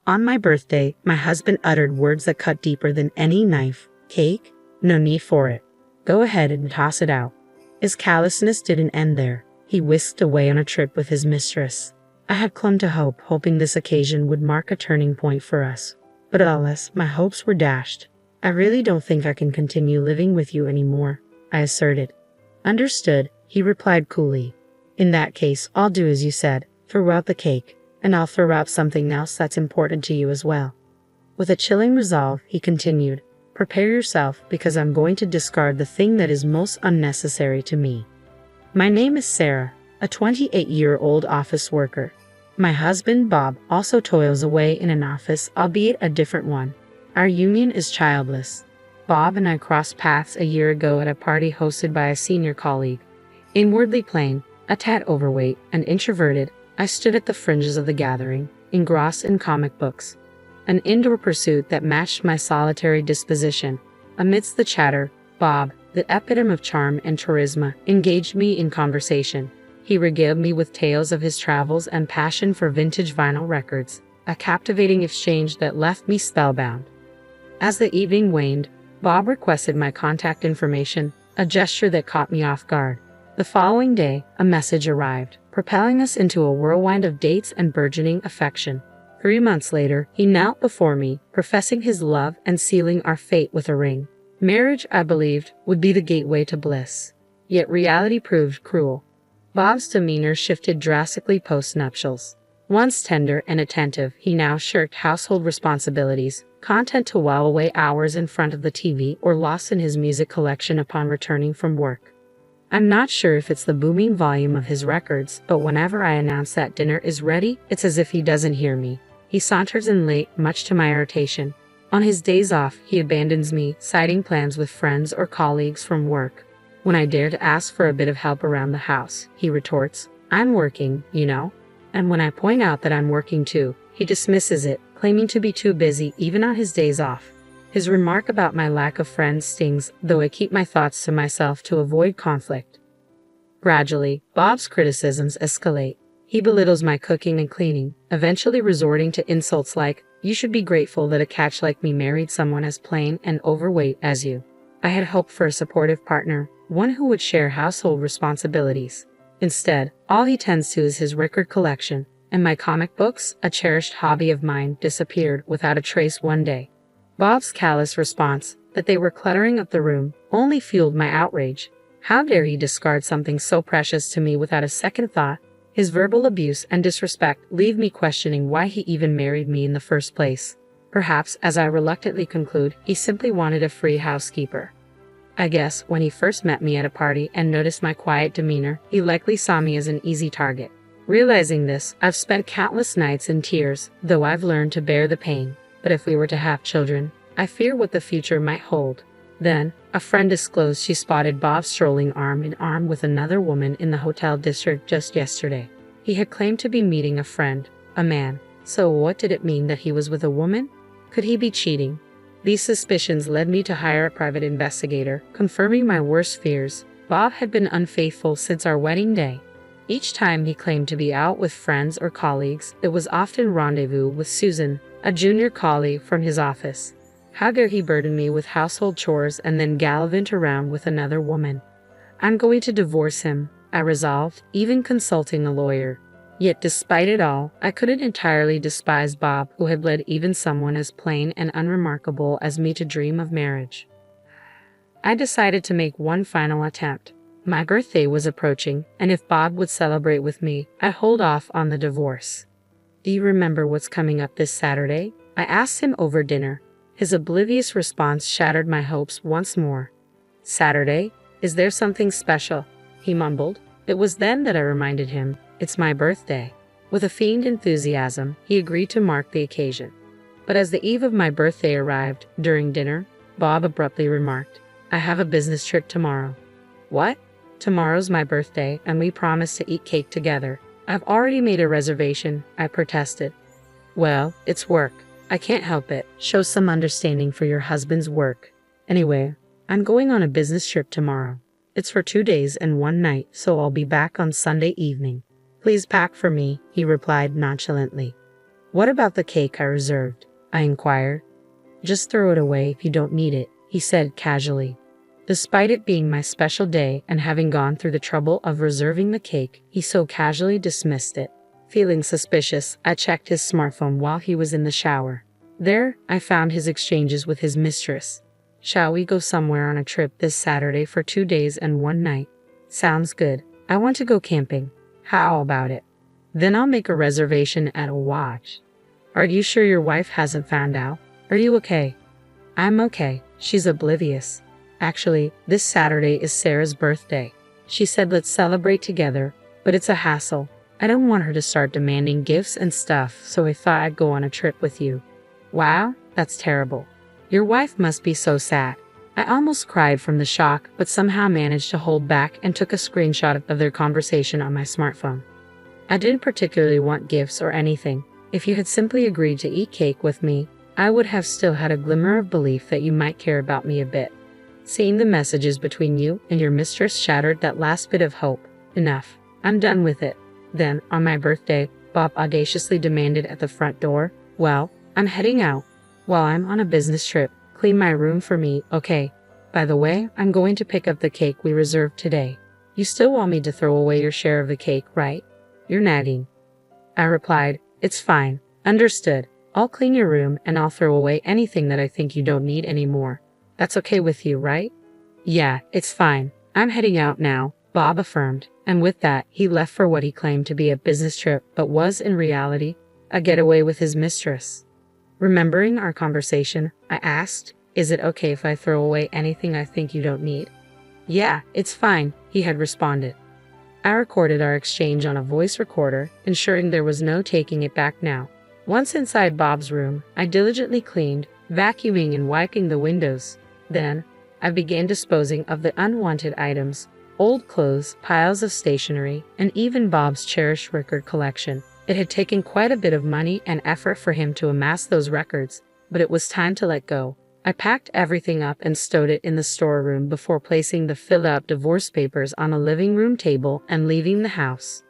On my birthday, my husband uttered words that cut deeper than any knife. Cake? No need for it. Go ahead and toss it out. His callousness didn't end there. He whisked away on a trip with his mistress. I had clung to hope, hoping this occasion would mark a turning point for us. But alas, my hopes were dashed. I really don't think I can continue living with you anymore, I asserted. Understood, he replied coolly. In that case, I'll do as you said, throw out the cake, and I'll throw out something else that's important to you as well. With a chilling resolve, he continued, prepare yourself because I'm going to discard the thing that is most unnecessary to me. My name is Sarah, a 28-year-old office worker. My husband, Bob, also toils away in an office, albeit a different one. Our union is childless. Bob and I crossed paths a year ago at a party hosted by a senior colleague. Inwardly plain, a tad overweight, and introverted, I stood at the fringes of the gathering, engrossed in comic books. An indoor pursuit that matched my solitary disposition. Amidst the chatter, Bob, the epitome of charm and charisma, engaged me in conversation. He regaled me with tales of his travels and passion for vintage vinyl records, a captivating exchange that left me spellbound. As the evening waned, Bob requested my contact information, a gesture that caught me off guard. The following day, a message arrived, propelling us into a whirlwind of dates and burgeoning affection. 3 months later, he knelt before me, professing his love and sealing our fate with a ring. Marriage, I believed, would be the gateway to bliss. Yet reality proved cruel. Bob's demeanor shifted drastically post-nuptials. Once tender and attentive, he now shirked household responsibilities, content to while away hours in front of the TV or lost in his music collection upon returning from work. I'm not sure if it's the booming volume of his records, but whenever I announce that dinner is ready, it's as if he doesn't hear me. He saunters in late, much to my irritation. On his days off, he abandons me, citing plans with friends or colleagues from work. When I dare to ask for a bit of help around the house, he retorts, I'm working, you know. And when I point out that I'm working too, he dismisses it, claiming to be too busy even on his days off. His remark about my lack of friends stings, though I keep my thoughts to myself to avoid conflict. Gradually, Bob's criticisms escalate. He belittles my cooking and cleaning, eventually resorting to insults like, you should be grateful that a catch like me married someone as plain and overweight as you. I had hoped for a supportive partner, one who would share household responsibilities. Instead, all he tends to is his record collection, and my comic books, a cherished hobby of mine, disappeared without a trace one day. Bob's callous response, that they were cluttering up the room, only fueled my outrage. How dare he discard something so precious to me without a second thought? His verbal abuse and disrespect leave me questioning why he even married me in the first place. Perhaps, as I reluctantly conclude, he simply wanted a free housekeeper. I guess when he first met me at a party and noticed my quiet demeanor, he likely saw me as an easy target. Realizing this, I've spent countless nights in tears, though I've learned to bear the pain. But if we were to have children, I fear what the future might hold. Then, a friend disclosed she spotted Bob strolling arm in arm with another woman in the hotel district just yesterday. He had claimed to be meeting a friend, a man. So what did it mean that he was with a woman? Could he be cheating? These suspicions led me to hire a private investigator, confirming my worst fears. Bob had been unfaithful since our wedding day. Each time he claimed to be out with friends or colleagues, it was often rendezvous with Susan, a junior colleague from his office. How dare he burden me with household chores and then gallivant around with another woman? I'm going to divorce him, I resolved, even consulting a lawyer. Yet despite it all, I couldn't entirely despise Bob, who had led even someone as plain and unremarkable as me to dream of marriage. I decided to make one final attempt. My birthday was approaching, and if Bob would celebrate with me, I'd hold off on the divorce. Do you remember what's coming up this Saturday? I asked him over dinner. His oblivious response shattered my hopes once more. Saturday? Is there something special? He mumbled. It was then that I reminded him, it's my birthday. With a feigned enthusiasm, he agreed to mark the occasion. But as the eve of my birthday arrived, during dinner, Bob abruptly remarked, I have a business trip tomorrow. What? Tomorrow's my birthday, and we promised to eat cake together. I've already made a reservation, I protested. Well, it's work. I can't help it. Show some understanding for your husband's work. Anyway, I'm going on a business trip tomorrow. It's for 2 days and 1 night, so I'll be back on Sunday evening. Please pack for me, he replied nonchalantly. What about the cake I reserved? I inquired. Just throw it away if you don't need it, he said casually. Despite it being my special day and having gone through the trouble of reserving the cake, he so casually dismissed it. Feeling suspicious, I checked his smartphone while he was in the shower. There, I found his exchanges with his mistress. Shall we go somewhere on a trip this Saturday for 2 days and 1 night? Sounds good. I want to go camping. How about it? Then I'll make a reservation at a lodge. Are you sure your wife hasn't found out? Are you okay? I'm okay. She's oblivious. Actually, this Saturday is Sarah's birthday. She said let's celebrate together, but it's a hassle. I don't want her to start demanding gifts and stuff, so I thought I'd go on a trip with you. Wow, that's terrible. Your wife must be so sad. I almost cried from the shock, but somehow managed to hold back and took a screenshot of their conversation on my smartphone. I didn't particularly want gifts or anything. If you had simply agreed to eat cake with me, I would have still had a glimmer of belief that you might care about me a bit. Seeing the messages between you and your mistress shattered that last bit of hope. Enough. I'm done with it. Then, on my birthday, Bob audaciously demanded at the front door, well, I'm heading out. While I'm on a business trip, clean my room for me, okay? By the way, I'm going to pick up the cake we reserved today. You still want me to throw away your share of the cake, right? You're nagging. I replied, it's fine. Understood. I'll clean your room and I'll throw away anything that I think you don't need anymore. That's okay with you, right? Yeah, it's fine. I'm heading out now, Bob affirmed, and with that, he left for what he claimed to be a business trip but was, in reality, a getaway with his mistress. Remembering our conversation, I asked, is it okay if I throw away anything I think you don't need? Yeah, it's fine, he had responded. I recorded our exchange on a voice recorder, ensuring there was no taking it back now. Once inside Bob's room, I diligently cleaned, vacuuming and wiping the windows. Then, I began disposing of the unwanted items, old clothes, piles of stationery, and even Bob's cherished record collection. It had taken quite a bit of money and effort for him to amass those records, but it was time to let go. I packed everything up and stowed it in the storeroom before placing the filled-out divorce papers on a living room table and leaving the house.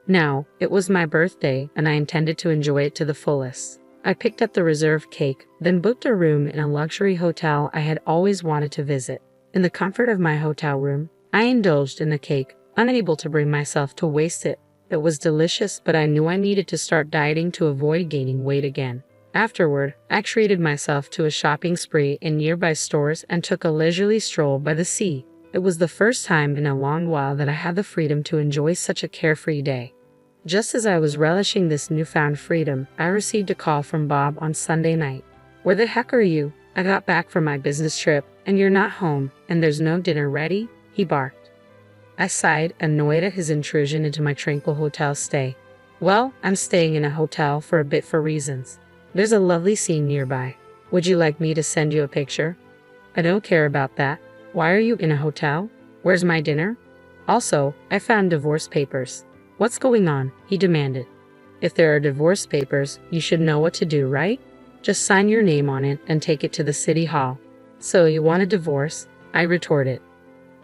Now, it was my birthday, and I intended to enjoy it to the fullest. I picked up the reserved cake, then booked a room in a luxury hotel I had always wanted to visit. In the comfort of my hotel room, I indulged in the cake, unable to bring myself to waste it. It was delicious, but I knew I needed to start dieting to avoid gaining weight again. Afterward, I treated myself to a shopping spree in nearby stores and took a leisurely stroll by the sea. It was the first time in a long while that I had the freedom to enjoy such a carefree day. Just as I was relishing this newfound freedom, I received a call from Bob on Sunday night. Where the heck are you? I got back from my business trip, and you're not home, and there's no dinner ready? He barked. I sighed, annoyed at his intrusion into my tranquil hotel stay. Well, I'm staying in a hotel for a bit for reasons. There's a lovely scene nearby. Would you like me to send you a picture? I don't care about that. Why are you in a hotel? Where's my dinner? Also, I found divorce papers. What's going on? He demanded. If there are divorce papers, you should know what to do, right? Just sign your name on it and take it to the city hall. So you want a divorce? I retorted.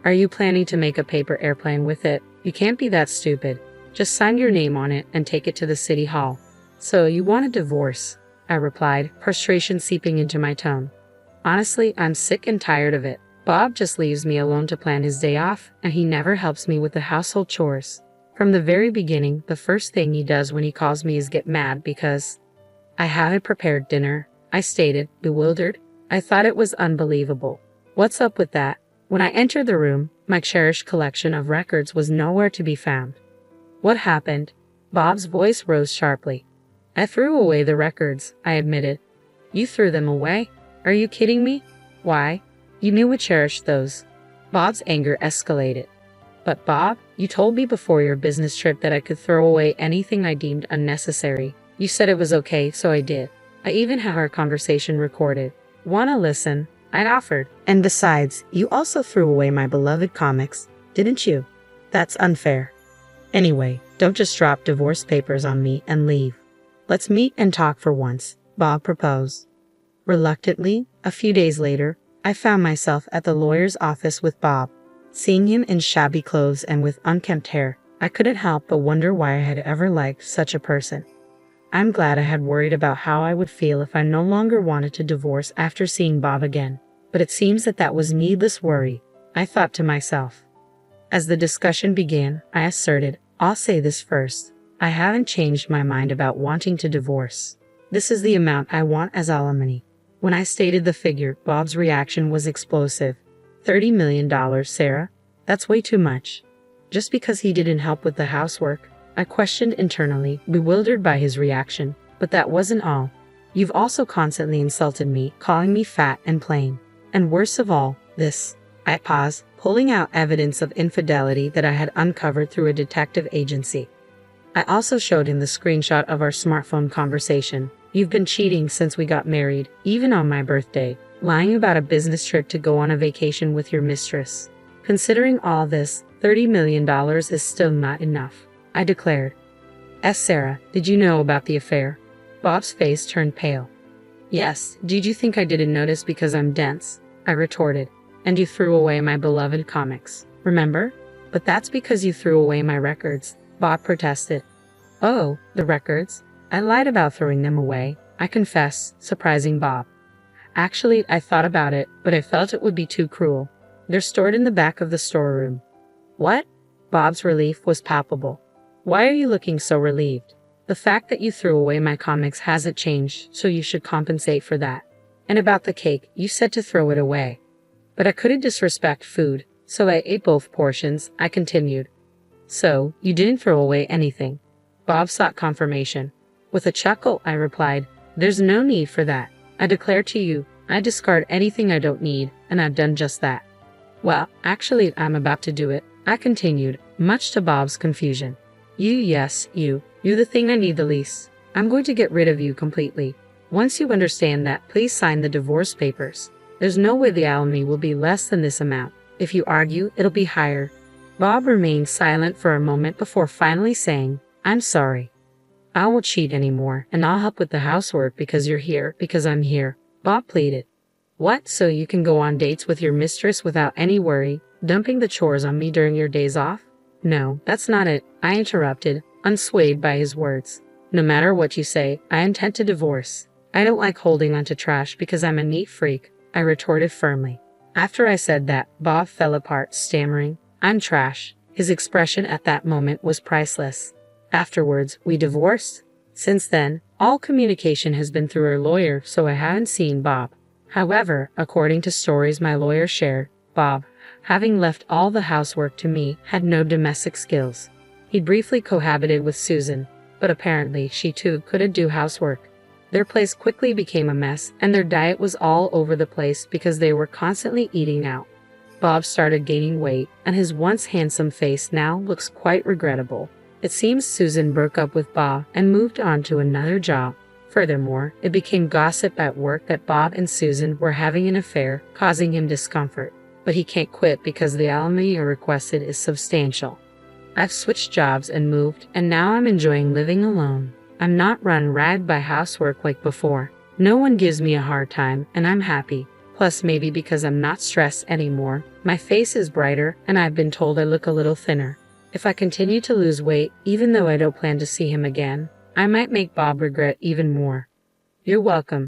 Are you planning to make a paper airplane with it? You can't be that stupid. Just sign your name on it and take it to the city hall. So you want a divorce? I replied, frustration seeping into my tone. Honestly, I'm sick and tired of it. Bob just leaves me alone to plan his day off, and he never helps me with the household chores. From the very beginning, the first thing he does when he calls me is get mad because I haven't prepared dinner, I stated, bewildered. I thought it was unbelievable. What's up with that? When I entered the room, my cherished collection of records was nowhere to be found. What happened? Bob's voice rose sharply. I threw away the records, I admitted. You threw them away? Are you kidding me? Why? You knew I cherished those. Bob's anger escalated. But Bob, you told me before your business trip that I could throw away anything I deemed unnecessary. You said it was okay, so I did. I even have our conversation recorded. Wanna listen? I offered. And besides, you also threw away my beloved comics, didn't you? That's unfair. Anyway, don't just drop divorce papers on me and leave. Let's meet and talk for once, Bob proposed. Reluctantly, a few days later, I found myself at the lawyer's office with Bob. Seeing him in shabby clothes and with unkempt hair, I couldn't help but wonder why I had ever liked such a person. I'm glad I had worried about how I would feel if I no longer wanted to divorce after seeing Bob again. But it seems that was needless worry, I thought to myself. As the discussion began, I asserted, I'll say this first. I haven't changed my mind about wanting to divorce. This is the amount I want as alimony. When I stated the figure, Bob's reaction was explosive. $30 million, Sarah? That's way too much. Just because he didn't help with the housework? I questioned internally, bewildered by his reaction. But that wasn't all. You've also constantly insulted me, calling me fat and plain. And worst of all, this. I paused, pulling out evidence of infidelity that I had uncovered through a detective agency. I also showed him the screenshot of our smartphone conversation. You've been cheating since we got married, even on my birthday, lying about a business trip to go on a vacation with your mistress. Considering all this, $30 million is still not enough, I declared. Sarah, did you know about the affair? Bob's face turned pale. Yes, did you think I didn't notice because I'm dense? I retorted. And you threw away my beloved comics, remember? But that's because you threw away my records, Bob protested. Oh, the records? I lied about throwing them away, I confess, surprising Bob. Actually, I thought about it, but I felt it would be too cruel. They're stored in the back of the storeroom. What? Bob's relief was palpable. Why are you looking so relieved? The fact that you threw away my comics hasn't changed, so you should compensate for that. And about the cake, you said to throw it away. But I couldn't disrespect food, so I ate both portions, I continued. So, you didn't throw away anything? Bob sought confirmation. With a chuckle, I replied, There's no need for that. I declare to you, I discard anything I don't need, and I've done just that. Well, actually, I'm about to do it, I continued, much to Bob's confusion. Yes, you're the thing I need the least. I'm going to get rid of you completely. Once you understand that, please sign the divorce papers. There's no way the alimony will be less than this amount. If you argue, it'll be higher. Bob remained silent for a moment before finally saying, I'm sorry. I won't cheat anymore, and I'll help with the housework because you're here, because I'm here, Bob pleaded. What, so you can go on dates with your mistress without any worry, dumping the chores on me during your days off? No, that's not it, I interrupted, unswayed by his words. No matter what you say, I intend to divorce. I don't like holding onto trash because I'm a neat freak, I retorted firmly. After I said that, Bob fell apart, stammering, I'm trash. His expression at that moment was priceless. Afterwards, we divorced. Since then, all communication has been through our lawyer, so I haven't seen Bob. However, according to stories my lawyer shared, Bob, having left all the housework to me, had no domestic skills. He briefly cohabited with Susan, but apparently she too couldn't do housework. Their place quickly became a mess, and their diet was all over the place because they were constantly eating out. Bob started gaining weight, and his once handsome face now looks quite regrettable. It seems Susan broke up with Bob and moved on to another job. Furthermore, it became gossip at work that Bob and Susan were having an affair, causing him discomfort. But he can't quit because the alimony requested is substantial. I've switched jobs and moved, and now I'm enjoying living alone. I'm not run ragged by housework like before. No one gives me a hard time, and I'm happy. Plus, maybe because I'm not stressed anymore, my face is brighter, and I've been told I look a little thinner. If I continue to lose weight, even though I don't plan to see him again, I might make Bob regret even more. You're welcome.